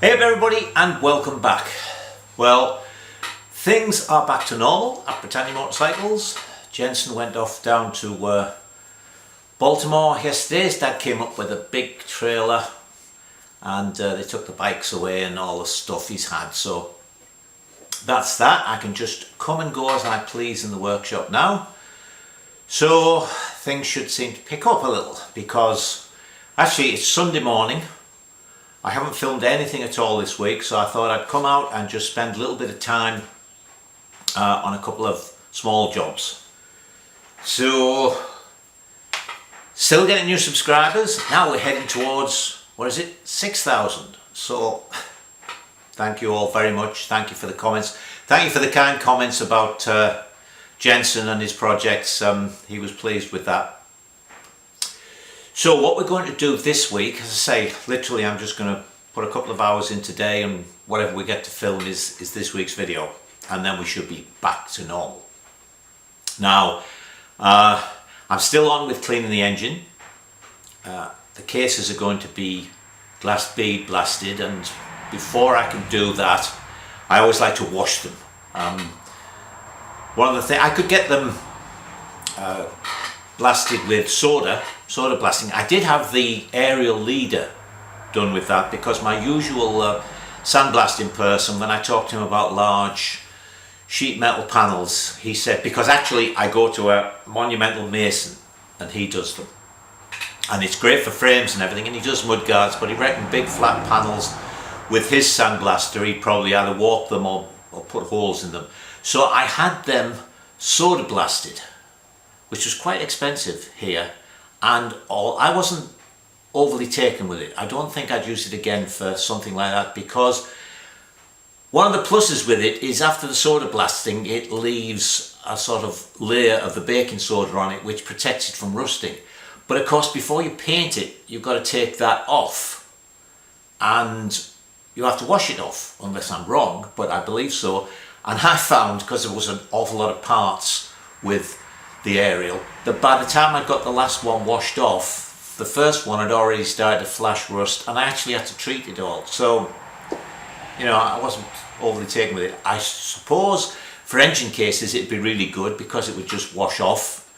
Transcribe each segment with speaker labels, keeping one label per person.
Speaker 1: Hey up everybody and welcome back. Well, things are back to normal at Britannia Motorcycles. Jensen went off down to Baltimore yesterday. His dad came up with a big trailer and they took the bikes away and all the stuff he's had. So that's that. I can just come and go as I please in the workshop now. So things should seem to pick up a little because actually it's Sunday morning. I haven't filmed anything at all this week, so I thought I'd come out and just spend a little bit of time on a couple of small jobs. So, still getting new subscribers. Now we're heading towards, 6,000. So, thank you all very much. Thank you for the comments. Thank you for the kind comments about Jensen and his projects. He was pleased with that. So what we're going to do this week, as I say, literally I'm just going to put a couple of hours in today and whatever we get to film is this week's video, and then we should be back to normal. Now, I'm still on with cleaning the engine. The cases are going to be glass bead blasted, and before I can do that, I always like to wash them. One of the things, I could get them blasted with soda blasting. I did have the aerial leader done with that because my usual sandblasting person, when I talked to him about large sheet metal panels, he said, because actually I go to a monumental mason and he does them, and it's great for frames and everything, and he does mud guards, but he reckoned big flat panels with his sandblaster he'd probably either warp them or put holes in them. So I had them soda blasted, which was quite expensive here, and I wasn't overly taken with it. I don't think I'd use it again for something like that, because one of the pluses with it is after the soda blasting it leaves a sort of layer of the baking soda on it which protects it from rusting. But of course before you paint it you've got to take that off, and you have to wash it off, unless I'm wrong, but I believe so. And I found, because there was an awful lot of parts with the aerial, that by the time I got the last one washed off, the first one had already started to flash rust, and I actually had to treat it all. So, you know, I wasn't overly taken with it. I suppose for engine cases it'd be really good because it would just wash off.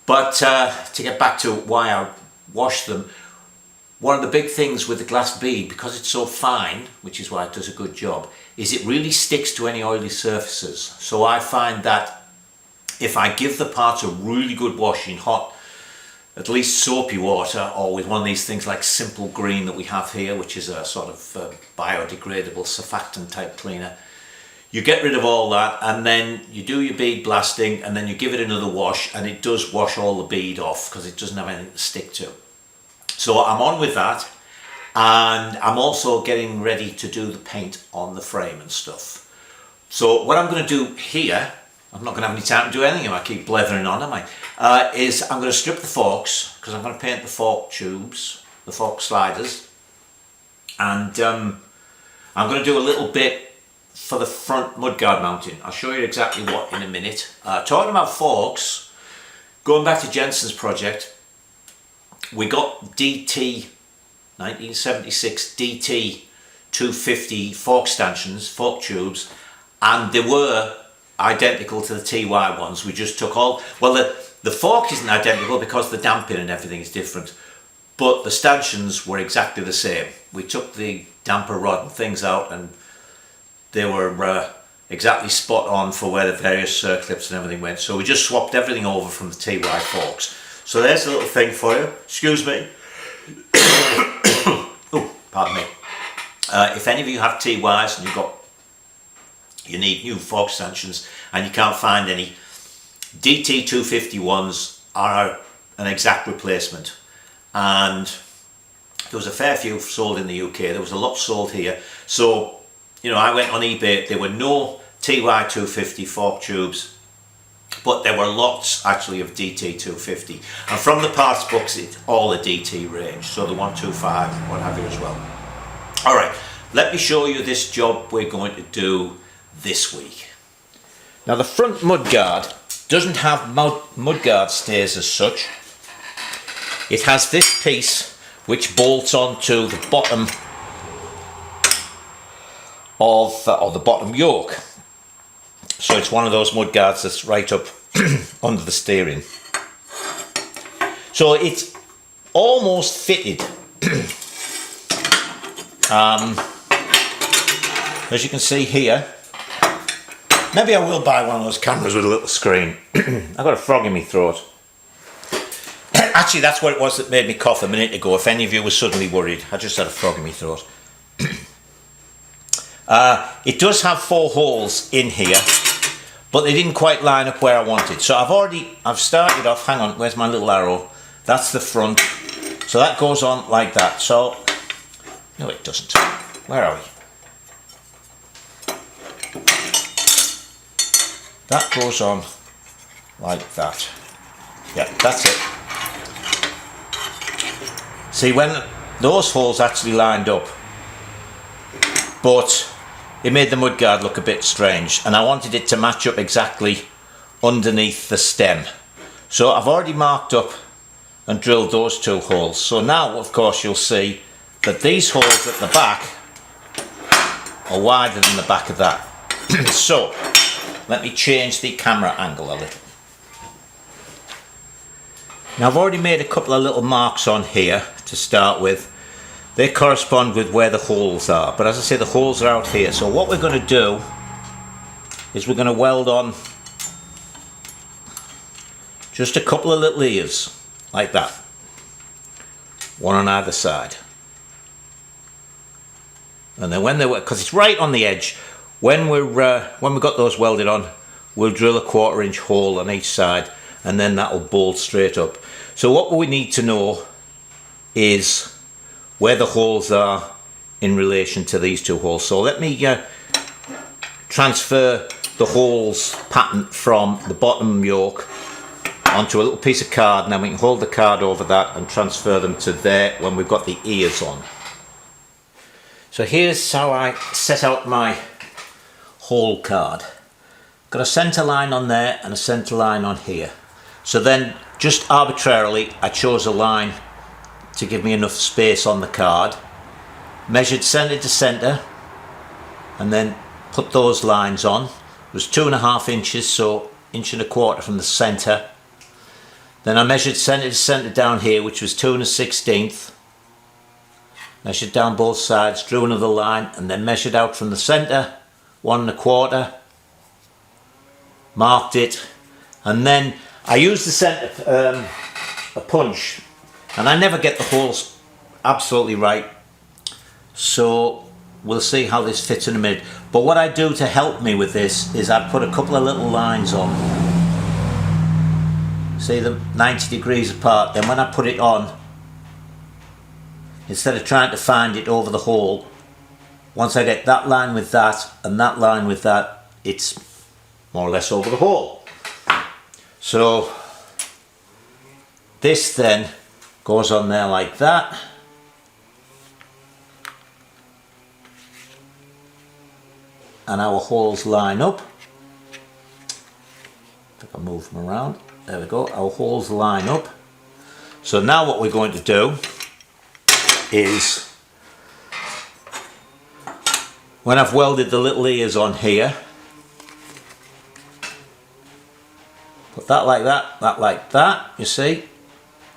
Speaker 1: But to get back to why I wash them, one of the big things with the glass bead, because it's so fine, which is why it does a good job, is it really sticks to any oily surfaces. So I find that if I give the parts a really good wash in hot, at least soapy water, or with one of these things like Simple Green that we have here, which is a sort of biodegradable surfactant type cleaner, you get rid of all that, and then you do your bead blasting, and then you give it another wash, and it does wash all the bead off because it doesn't have anything to stick to. So I'm on with that, and I'm also getting ready to do the paint on the frame and stuff. So what I'm going to do here, I'm not going to have any time to do anything if I keep blethering on, am I? Is I'm going to strip the forks, because I'm going to paint the fork tubes, the fork sliders, and I'm going to do a little bit for the front mudguard mounting. I'll show you exactly what in a minute. Talking about forks, going back to Jensen's project, we got DT 1976 DT 250 fork stanchions, fork tubes, and they were identical to the TY ones. We just took all, well, the fork isn't identical because the damping and everything is different, but the stanchions were exactly the same. We took the damper rod and things out, and they were exactly spot on for where the various circlips and everything went. So we just swapped everything over from the TY forks. So there's a little thing for you. Excuse me. Oh, pardon me. If any of you have TYs and you need new fork stanchions and you can't find any, DT 250 ones are an exact replacement, and there was a fair few sold in the UK. There was a lot sold here. So, you know, I went on eBay. There were no TY 250 fork tubes, but there were lots actually of DT 250, and from the parts books it's all the DT range, so the 125 what have you as well. Alright, let me show you this job we're going to do this week. Now the front mudguard doesn't have mudguard stays as such. It has this piece which bolts onto the bottom of or the bottom yoke. So it's one of those mud guards that's right up under the steering. So it's almost fitted. As you can see here, maybe I will buy one of those cameras with a little screen. I've got a frog in my throat. Actually, that's what it was that made me cough a minute ago, if any of you were suddenly worried. I just had a frog in my throat. It does have 4 holes in here, but they didn't quite line up where I wanted. So I've started off, hang on, where's my little arrow? That's the front. So that goes on like that. So, no it doesn't. Where are we? That goes on like that. Yeah, that's it. See, when those holes actually lined up, but it made the mudguard look a bit strange, and I wanted it to match up exactly underneath the stem. So I've already marked up and drilled those 2 holes. So now, of course, you'll see that these holes at the back are wider than the back of that. So let me change the camera angle a little. Now I've already made a couple of little marks on here to start with. They correspond with where the holes are, but as I say, the holes are out here. So what we're going to do is we're going to weld on just a couple of little ears like that, one on either side. And then when they were, because it's right on the edge, when we've got those welded on, we'll drill a 1/4 inch hole on each side, and then that will bolt straight up. So what we need to know is where the holes are in relation to these 2 holes. So let me transfer the holes pattern from the bottom yoke onto a little piece of card, and then we can hold the card over that and transfer them to there when we've got the ears on. So here's how I set out my hole card. Got a centre line on there and a centre line on here. So then, just arbitrarily, I chose a line to give me enough space on the card, measured centre to centre, and then put those lines on. It was 2.5 inches, so 1.25 inches from the centre. Then I measured centre to centre down here, which was 2 1/16. Measured down both sides, drew another line, and then measured out from the centre 1 1/4, marked it, and then I used the centre a punch, and I never get the holes absolutely right, so we'll see how this fits in a minute. But what I do to help me with this is I put a couple of little lines on, see them 90 degrees apart. Then when I put it on, instead of trying to find it over the hole, once I get that line with that and that line with that, it's more or less over the hole. So this then goes on there like that. And our holes line up. If I can move them around, there we go, our holes line up. So now what we're going to do is, when I've welded the little ears on here, put that like that, you see,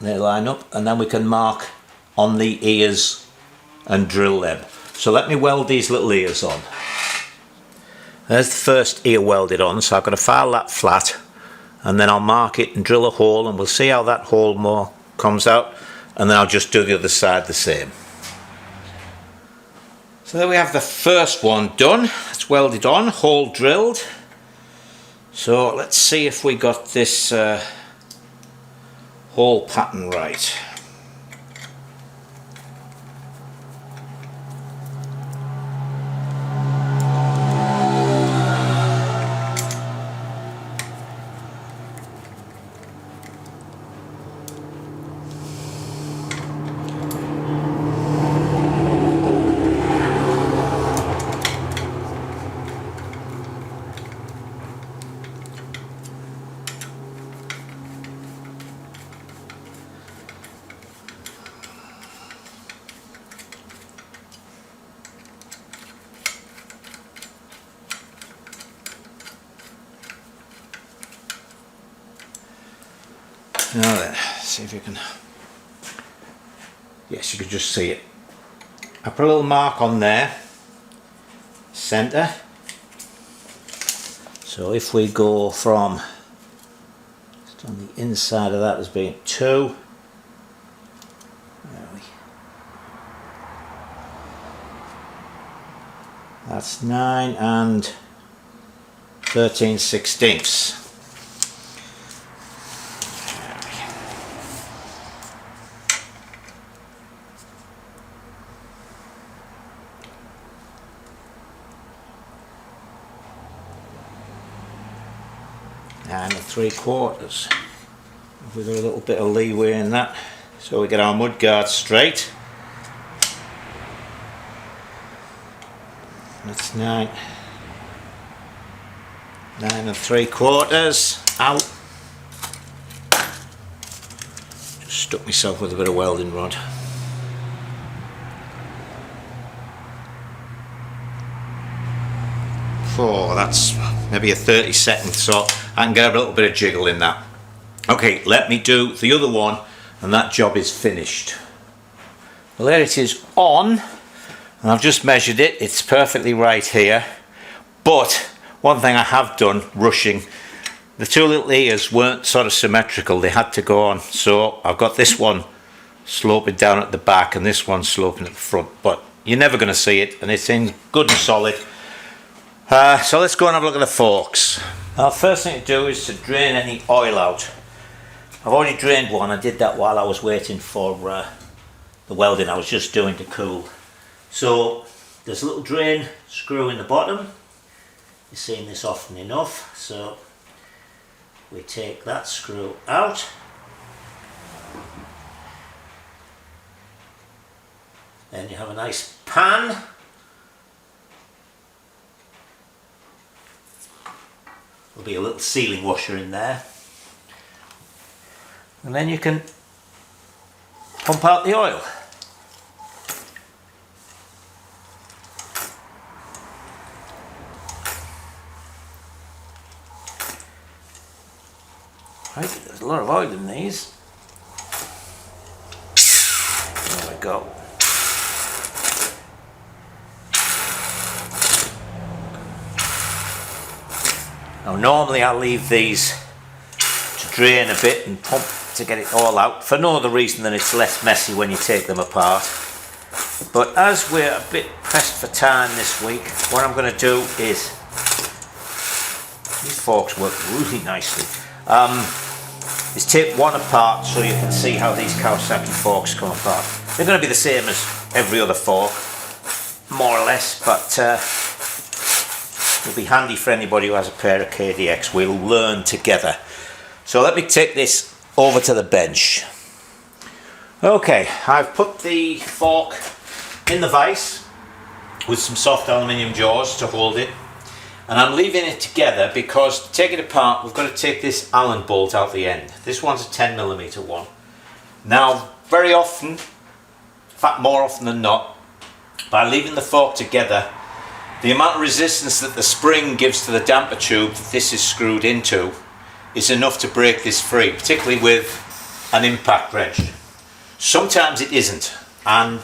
Speaker 1: they line up, and then we can mark on the ears and drill them. So let me weld these little ears on. There's the first ear welded on, so I've got to file that flat, and then I'll mark it and drill a hole, and we'll see how that hole more comes out, and then I'll just do the other side the same. So there we have the first one done. It's welded on, hole drilled. So let's see if we got this hole pattern right. Now then, see if you can, yes, you can just see it. I put a little mark on there, centre. So if we go from, just on the inside of that as being 2, that's 9 and 13/16. And 3/4. With a little bit of leeway in that, so we get our mudguard straight. That's 9 3/4 out. Just stuck myself with a bit of welding rod. That's maybe a 30-second, so I can get a little bit of jiggle in that. Okay, let me do the other one, and that job is finished. Well, there it is on, and I've just measured it. It's perfectly right here. But one thing I have done, rushing, the 2 little ears weren't sort of symmetrical. They had to go on. So I've got this one sloping down at the back and this one sloping at the front. But you're never going to see it, and it's in good and solid. So let's go and have a look at the forks. Now, the first thing to do is to drain any oil out. I've already drained one. I did that while I was waiting for the welding I was just doing to cool. So there's a little drain screw in the bottom. You've seen this often enough. So we take that screw out. Then you have a nice pan. There'll be a little sealing washer in there. And then you can pump out the oil. Right, there's a lot of oil in these. There we go. Now normally I leave these to drain a bit and pump to get it all out, for no other reason than it's less messy when you take them apart. But as we're a bit pressed for time this week, what I'm going to do is, these forks work really nicely, is take one apart so you can see how these YamBSAki forks come apart. They're going to be the same as every other fork, more or less, but it'll be handy for anybody who has a pair of KDX. We'll learn together. So let me take this over to the bench. Okay, I've put the fork in the vise with some soft aluminium jaws to hold it, and I'm leaving it together because to take it apart we've got to take this Allen bolt out the end. This one's a 10mm one. Now very often, in fact more often than not, by leaving the fork together, the amount of resistance that the spring gives to the damper tube that this is screwed into is enough to break this free, particularly with an impact wrench. Sometimes it isn't, and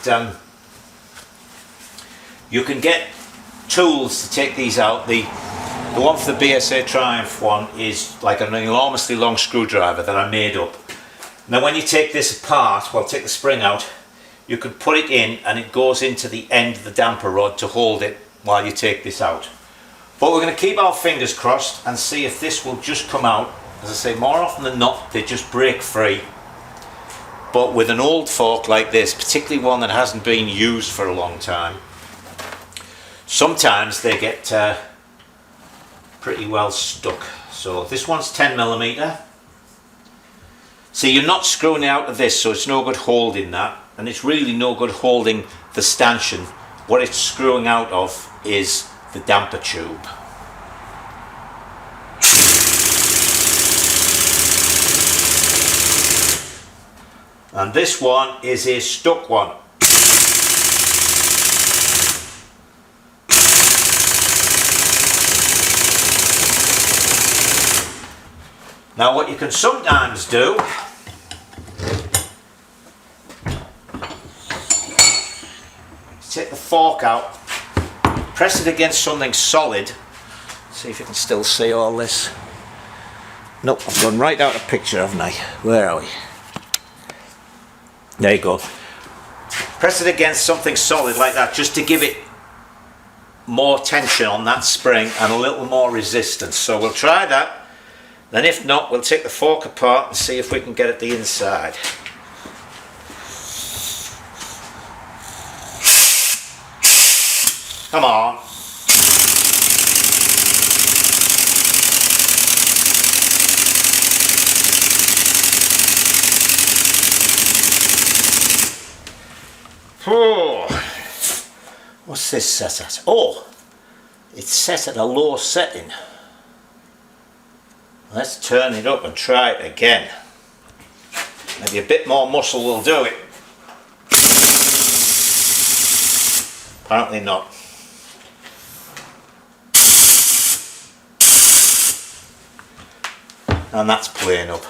Speaker 1: you can get tools to take these out. The one for the BSA Triumph one is like an enormously long screwdriver that I made up. Now when you take this apart, well, take the spring out, you can put it in and it goes into the end of the damper rod to hold it while you take this out. But we're going to keep our fingers crossed and see if this will just come out. As I say, more often than not they just break free, but with an old fork like this, particularly one that hasn't been used for a long time, sometimes they get pretty well stuck. So this one's 10mm. See, you're not screwing out of this, so it's no good holding that, and it's really no good holding the stanchion. What it's screwing out of is the damper tube. And this one is a stuck one. Now what you can sometimes do take the fork out, press it against something solid. See if you can still see all this. Nope, I've gone right out of picture, haven't I? Where are we? There you go. Press it against something solid like that, just to give it more tension on that spring and a little more resistance. So we'll try that. Then if not, we'll take the fork apart and see if we can get at the inside. Come on. Oh, what's this set at? Oh, it's set at a low setting. Let's turn it up and try it again. Maybe a bit more muscle will do it. Apparently not. And that's playing up.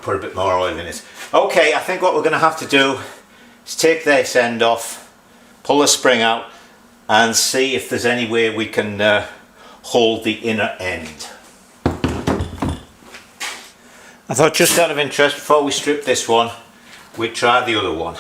Speaker 1: Put a bit more oil in it. Okay, I think what we're going to have to do is take this end off, pull the spring out, and see if there's any way we can hold the inner end. I thought, just out of interest, before we strip this one, we'd try the other one.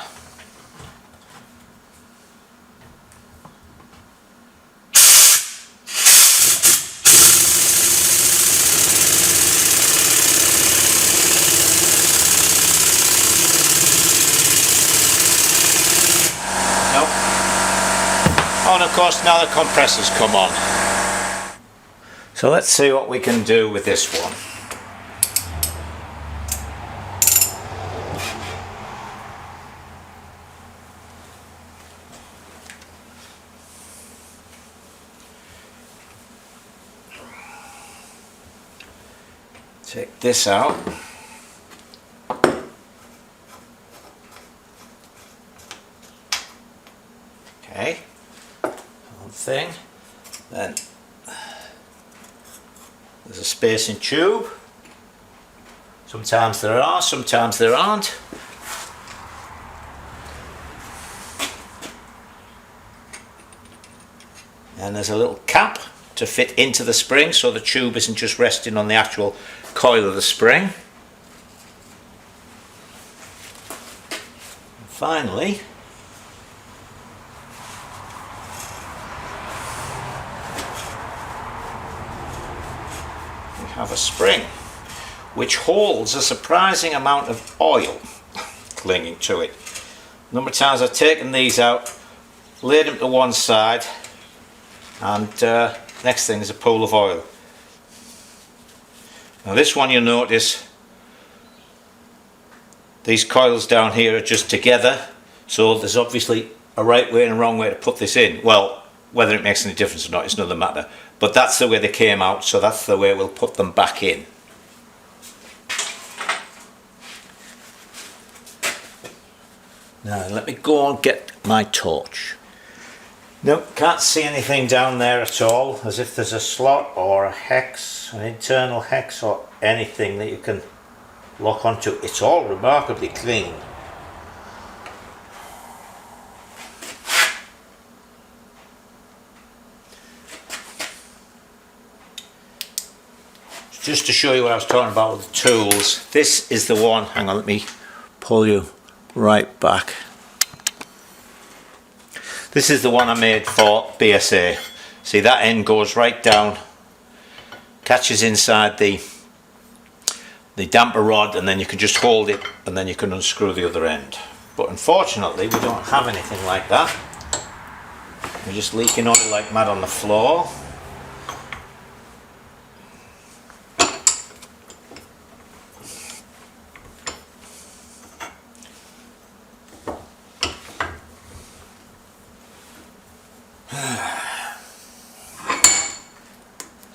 Speaker 1: Oh, and of course now the compressors come on. So let's see what we can do with this one. Take this out. Okay. Thing, then there's a spacing tube. Sometimes there are, sometimes there aren't. And there's a little cap to fit into the spring, so the tube isn't just resting on the actual coil of the spring. And finally, have a spring which holds a surprising amount of oil clinging to it. A number of times I've taken these out, laid them to one side, and next thing is a pool of oil. Now this one, you'll notice these coils down here are just together, so there's obviously a right way and a wrong way to put this in. Well, whether it makes any difference or not, it's another matter. But that's the way they came out, so that's the way we'll put them back in. Now let me go and get my torch. Nope, can't see anything down there at all, as if there's a slot or a hex, an internal hex or anything that you can lock onto. It's all remarkably clean. Just to show you what I was talking about with the tools, this is the one, hang on, let me pull you right back. This is the one I made for BSA. See, that end goes right down, catches inside the damper rod, and then you can just hold it and then you can unscrew the other end. But unfortunately we don't have anything like that. We're just leaking oil like mad on the floor.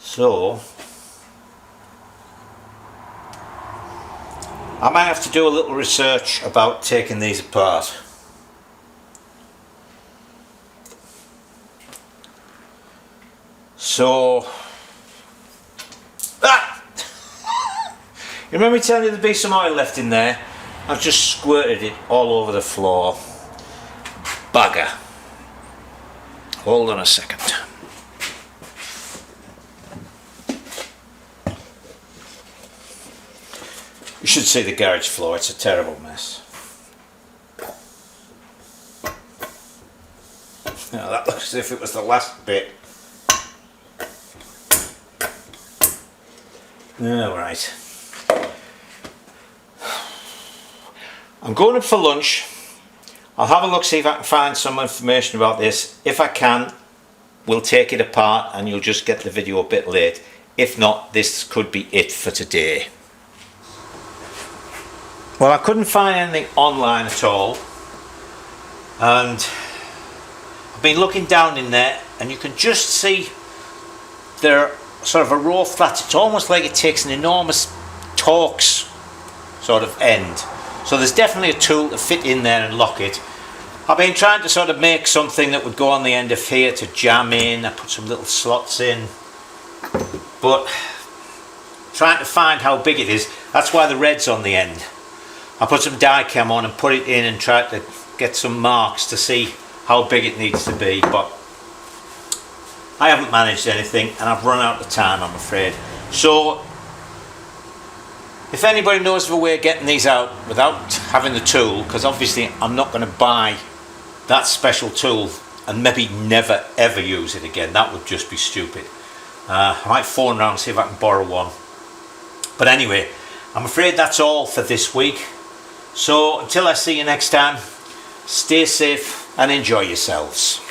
Speaker 1: So I might have to do a little research about taking these apart. So you remember me telling you there'd be some oil left in there? I've just squirted it all over the floor. bugger. Hold on a second. You should see the garage floor, it's a terrible mess. Now that looks as if it was the last bit. Alright. I'm going up for lunch. I'll have a look, see if I can find some information about this. If I can, we'll take it apart and you'll just get the video a bit late. If not, this could be it for today. Well, I couldn't find anything online at all, and I've been looking down in there and you can just see there sort of a row of flats. It's almost like it takes an enormous Torx sort of end. So there's definitely a tool to fit in there and lock it. I've been trying to sort of make something that would go on the end of here to jam in. I put some little slots in, but trying to find how big it is. That's why the red's on the end. I put some die cam on and put it in and tried to get some marks to see how big it needs to be, but I haven't managed anything and I've run out of time, I'm afraid. So if anybody knows of a way of getting these out without having the tool, because obviously I'm not going to buy that special tool and maybe never ever use it again, that would just be stupid. I might phone around and see if I can borrow one. But anyway, I'm afraid that's all for this week. So until I see you next time, stay safe and enjoy yourselves.